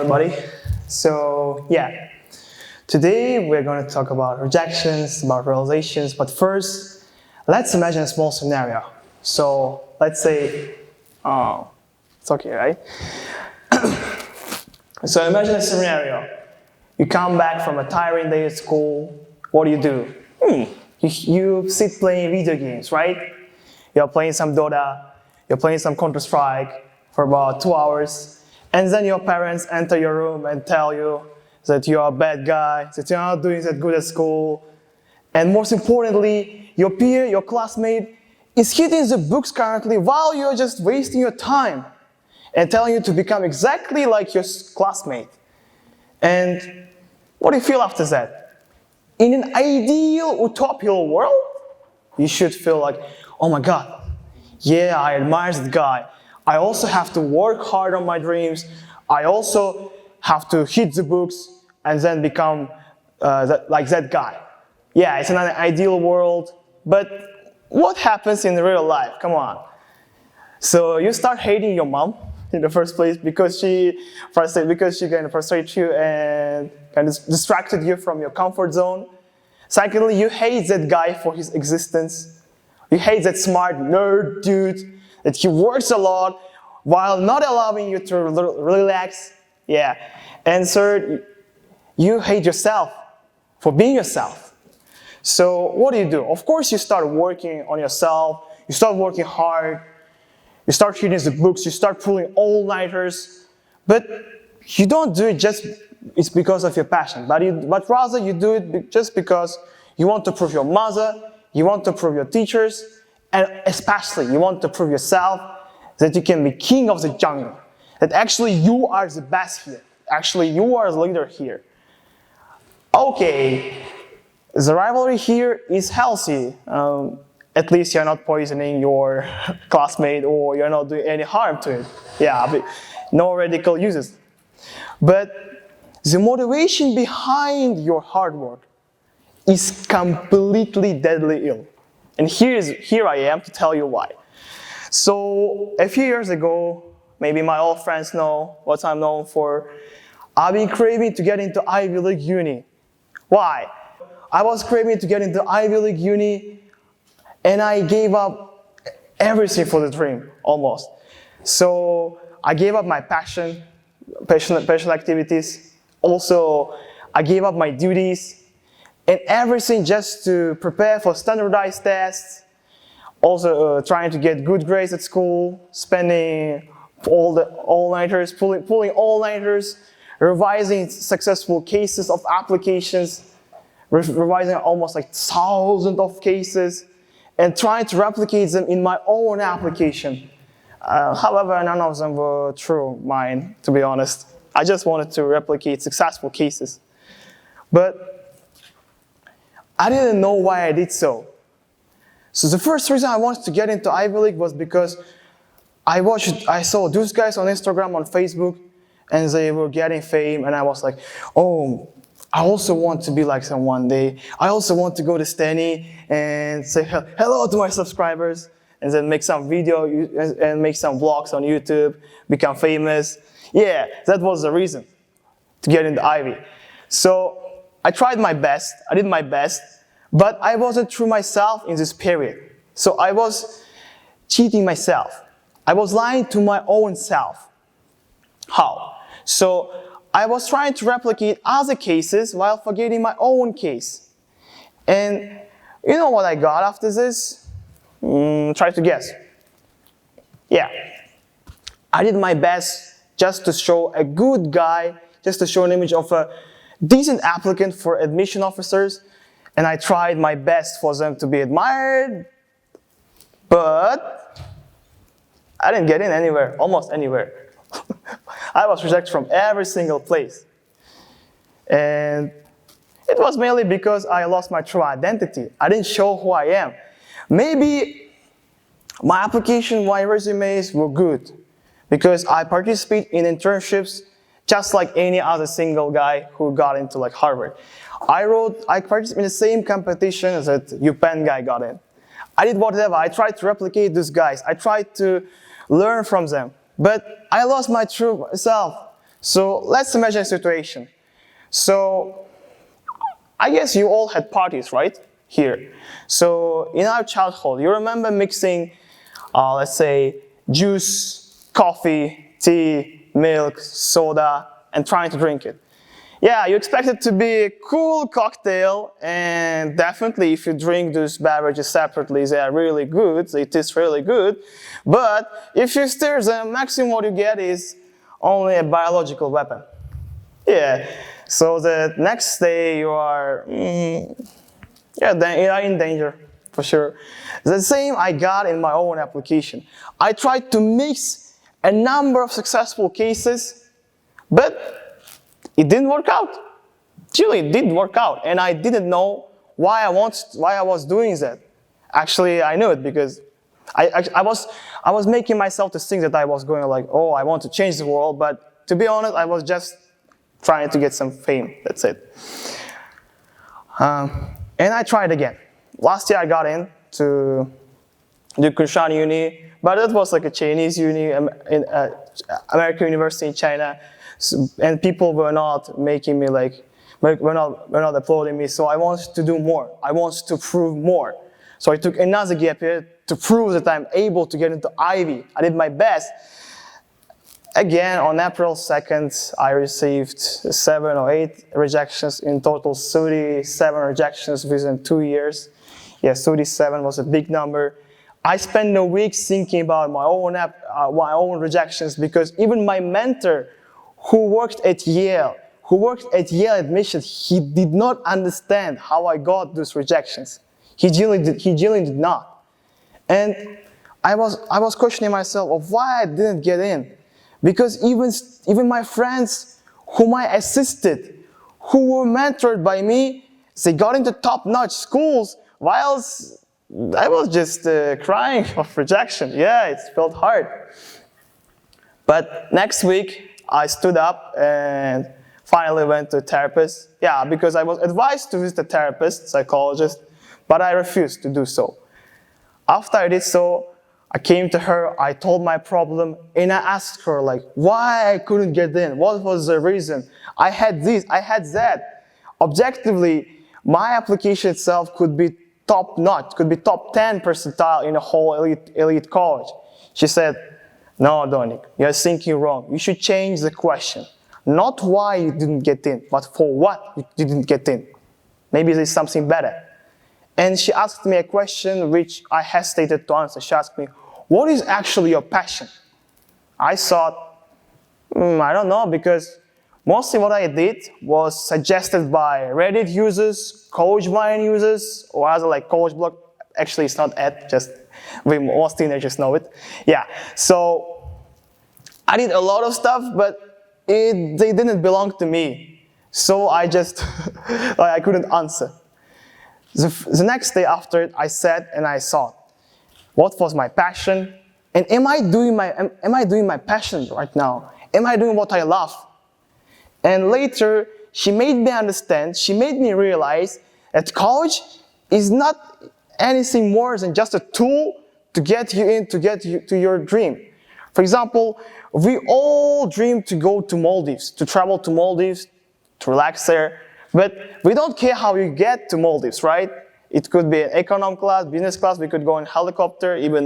everybody. So yeah, today we're going to talk about rejections, about realizations, but first, let's imagine a small scenario. So let's say, it's okay, right? So imagine a scenario. You come back from a tiring day at school. What do? You sit playing video games, right? You're playing some Dota, you're playing some Counter-Strike for about 2 hours, and then your parents enter your room and tell you that you're a bad guy, that you're not doing that good at school, and most importantly, your peer, your classmate, is hitting the books currently while you're just wasting your time and telling you to become exactly like your classmate. And what do you feel after that? In an ideal utopian world, you should feel like, oh my God, yeah, I admire that guy. I also have to work hard on my dreams. I also have to hit the books and then become like that guy. Yeah, it's an ideal world, but what happens in real life? Come on. So you start hating your mom in the first place because she kind of frustrates you and kind of distracted you from your comfort zone. Secondly, you hate that guy for his existence. You hate that smart nerd dude, that he works a lot while not allowing you to relax. Yeah. And third, you hate yourself for being yourself. So what do? Of course, you start working on yourself. You start working hard. You start reading the books. You start pulling all-nighters. But you don't do it just it's because of your passion, but rather you do it just because you want to prove your mother, you want to prove your teachers, and especially you want to prove yourself that you can be king of the jungle, that actually you are the best here, actually you are the leader here. Okay, the rivalry here is healthy. At least you're not poisoning your classmate or you're not doing any harm to it. Yeah, but no radical uses. But the motivation behind your hard work is completely deadly ill. And here I am to tell you why. So a few years ago, maybe my old friends know what I'm known for. I've been craving to get into Ivy League uni. Why? I was craving to get into Ivy League uni and I gave up everything for the dream, almost. So I gave up my passion activities. Also, I gave up my duties and everything just to prepare for standardized tests. Also, trying to get good grades at school, spending all-nighters, pulling all-nighters, revising successful cases of applications, revising almost like thousands of cases, and trying to replicate them in my own application. However, none of them were true mine, to be honest. I just wanted to replicate successful cases. But I didn't know why I did so. So the first reason I wanted to get into Ivy League was because I saw those guys on Instagram, on Facebook, and they were getting fame, and I was like, oh, I also want to be like them one day. I also want to go to Steny and say hello to my subscribers, and then make some video and make some vlogs on YouTube, become famous. Yeah, that was the reason to get into Ivy. So I tried my best, I did my best, but I wasn't true myself in this period. So I was cheating myself. I was lying to my own self. How? So I was trying to replicate other cases while forgetting my own case. And you know what I got after this? Try to guess. Yeah, I did my best just to show a good guy, just to show an image of a decent applicant for admission officers, and I tried my best for them to be admired, but I didn't get in anywhere, almost anywhere. I was rejected from every single place. And it was mainly because I lost my true identity. I didn't show who I am. Maybe my application, my resumes were good because I participate in internships just like any other single guy who got into like Harvard. I participated in the same competition that UPenn guy got in. I did whatever. I tried to replicate those guys. I tried to learn from them. But I lost my true self. So let's imagine a situation. So I guess you all had parties, right? Here. So in our childhood, you remember mixing, let's say, juice, coffee, tea, milk, soda, and trying to drink it. Yeah, you expect it to be a cool cocktail, and definitely if you drink those beverages separately, they are really good, it is really good. But if you stir them, maximum what you get is only a biological weapon. Yeah, so the next day you are, you are in danger, for sure. The same I got in my own application. I tried to mix a number of successful cases, but it didn't work out. Actually, it didn't work out, and I didn't know why I was doing that. Actually, I knew it because I was making myself to think that I was going like, oh, I want to change the world, but to be honest, I was just trying to get some fame. That's it. And I tried again. Last year I got in to the Kunshan Uni, but it was like a Chinese uni, American university in China. So, and people were not making me like, were not applauding me, so I wanted to do more. I wanted to prove more. So I took another gap year to prove that I'm able to get into Ivy. I did my best. Again, on April 2nd, I received 7 or 8 rejections, in total 37 rejections within 2 years. Yeah, 37 was a big number. I spent a week thinking about my own rejections, because even my mentor, who worked at Yale admissions, he did not understand how I got those rejections. He genuinely did not. And I was questioning myself of why I didn't get in. Because even my friends whom I assisted, who were mentored by me, they got into top-notch schools, whilst I was just crying of rejection. Yeah, it felt hard. But next week, I stood up and finally went to a therapist. Yeah, because I was advised to visit a therapist, psychologist, but I refused to do so. After I did so, I came to her, I told my problem, and I asked her like, why I couldn't get in, what was the reason? I had this, I had that. Objectively, my application itself could be top-notch, could be top 10 percentile in a whole elite college. She said, no, Doniyor, you're thinking wrong. You should change the question. Not why you didn't get in, but for what you didn't get in. Maybe there's something better. And she asked me a question which I hesitated to answer. She asked me, what is actually your passion? I thought, I don't know, because mostly what I did was suggested by Reddit users, CoachVine users, or other like Coach blog. Actually, it's not ad, just most teenagers know it. Yeah, so I did a lot of stuff, but they didn't belong to me. So I just, I couldn't answer. The next day after it, I sat and I thought, what was my passion? And am I doing my passion right now? Am I doing what I love? And later, she made me understand, she made me realize that college is not anything more than just a tool to get you in, to get you to your dream. For example, we all dream to go to Maldives, to travel to Maldives, to relax there, but we don't care how you get to Maldives, right? It could be an economy class, business class, we could go in helicopter, even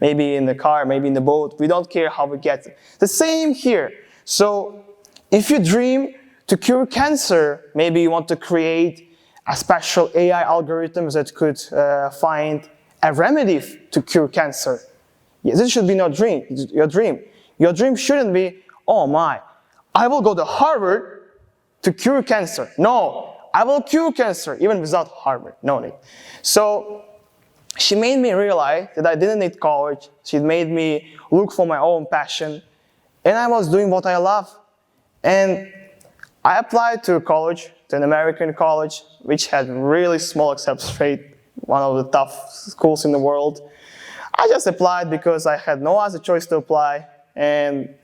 maybe in the car, maybe in the boat. We don't care how we get there. The same here. So if you dream to cure cancer, maybe you want to create a special AI algorithm that could find a remedy to cure cancer. Yeah, this should be your dream. Your dream shouldn't be, oh my, I will go to Harvard to cure cancer. No, I will cure cancer even without Harvard. No need. So she made me realize that I didn't need college. She made me look for my own passion. And I was doing what I love. And I applied to college, to an American college, which had really small acceptance rate, one of the tough schools in the world. I just applied because I had no other choice to apply, and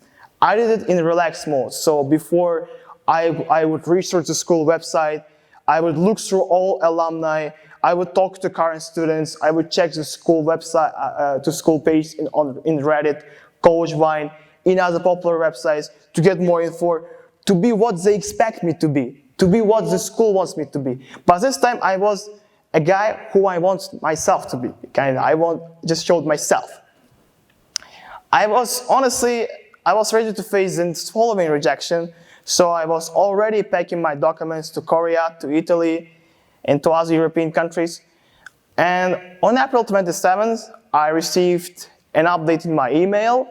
I did it in relaxed mode. So before I would research the school website, I would look through all alumni, I would talk to current students, I would check the school website, to school page in Reddit, CoachVine, in other popular websites, to get more info, to be what they expect me to be what the school wants me to be. But this time I was a guy who I want myself to be. Just showed myself. I was ready to face the following rejection, so I was already packing my documents to Korea, to Italy, and to other European countries. And on April 27th, I received an update in my email.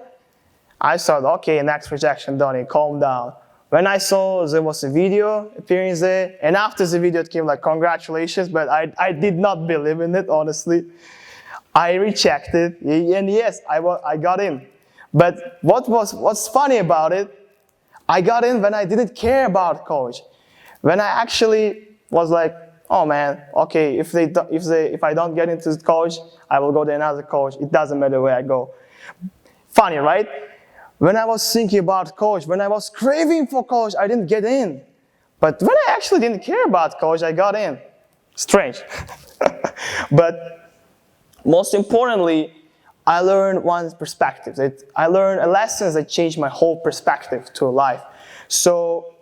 I thought, okay, next rejection, Donnie, calm down. When I saw there was a video appearing there, and after the video it came like, congratulations, but I did not believe in it, honestly. I rejected, and yes, I got in. But what's funny about it, I got in when I didn't care about college. When I actually was like, oh man, okay, if I don't get into college, I will go to another college. It doesn't matter where I go. Funny, right? When I was thinking about college, when I was craving for college, I didn't get in. But when I actually didn't care about college, I got in. Strange. But most importantly, I learned one perspective. I learned lessons that changed my whole perspective to life. So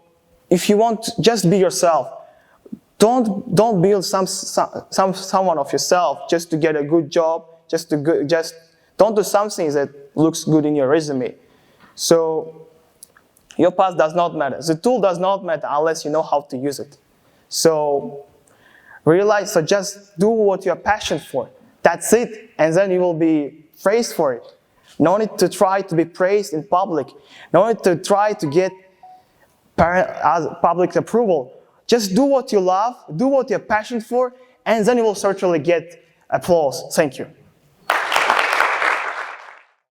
if you want to just be yourself, don't build someone of yourself just to get a good job, just don't do something that looks good in your resume. So your past does not matter. The tool does not matter unless you know how to use it. So just do what you're passionate for. That's it, and then you will be praised for it. No need to try to be praised in public. No need to try to get public approval. Just do what you love, do what you're passionate for, and then you will certainly get applause. Thank you.